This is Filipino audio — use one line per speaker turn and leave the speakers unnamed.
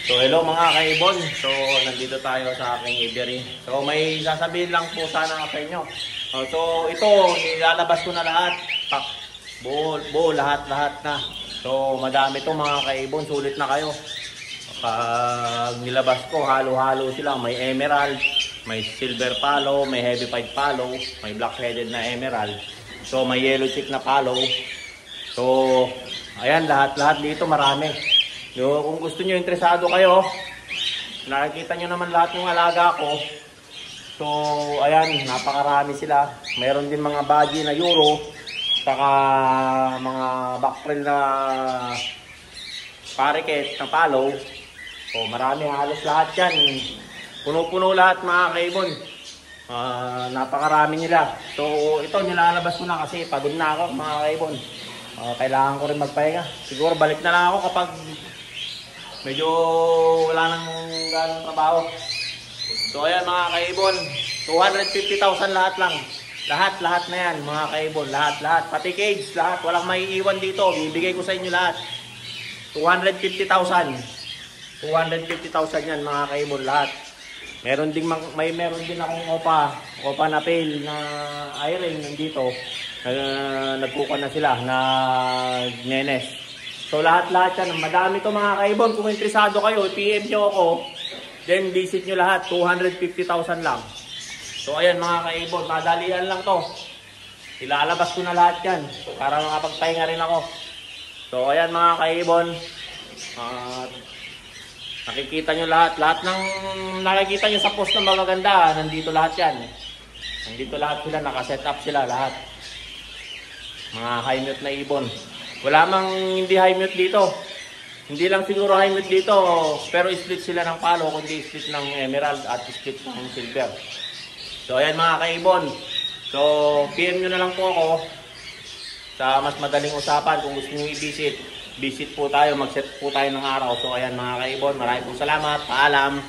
So hello mga kaibon. So nandito tayo sa aking aviary. So may sasabihin lang po sana sa inyo. So ito nilalabas ko na lahat. Buo lahat na. So madami to mga kaibon, sulit na kayo. Pag nilabas ko, halo-halo sila. May emerald, may silver palo, may heavy pied palo, may black-headed na emerald. So may yellow chick na palo. So ayan, lahat dito marami. Yo, kung gusto niyo, interesado kayo, nakikita niyo naman lahat ng alaga ko. So ayan, napakarami sila. Mayroon din mga baji na euro, saka mga backtrail na parakeet na palo. So marami, halos lahat yan. Puno-puno lahat mga kaibon. Napakarami nila. So ito nilalabas ko na kasi pagod na ako mga kaibon. Kailangan ko rin magpahinga. Siguro balik na lang ako kapag medyo wala nang ganong trabaho. So ayan mga kaibon, 250,000 lahat lang. Lahat na yan mga kaibon, lahat. Pati cage, lahat. Walang maiiwan dito. Bibigay ko sa inyo lahat. 250,000. 250,000 yan mga kaibon, lahat. Meron din akong opa na pail na iron nandito. Nagkukan na sila na nenes. So lahat yan, madami to mga kaibon. Kung interesado kayo, PM nyo ako. Then visit nyo lahat, 250,000 lang. So ayan mga kaibon, madalian lang to. Ilalabas ko na lahat yan para makapagpahinga rin ako. So ayan mga kaibon, nakikita nyo lahat ng nakikita nyo sa post na magaganda, nandito lahat yan. Nandito lahat sila, nakaset up sila lahat. Mga high mute na ibon. Wala mang hindi high mute dito. Hindi lang siguro high mute dito, pero split sila ng palo, kundi split ng emerald at split ng silver. So ayan mga kaibon. So PM nyo na lang po ako sa mas madaling usapan kung gusto nyo i-visit. Visit po tayo, mag-set po tayo ng araw. So ayan mga kaibon, maraming salamat. Paalam.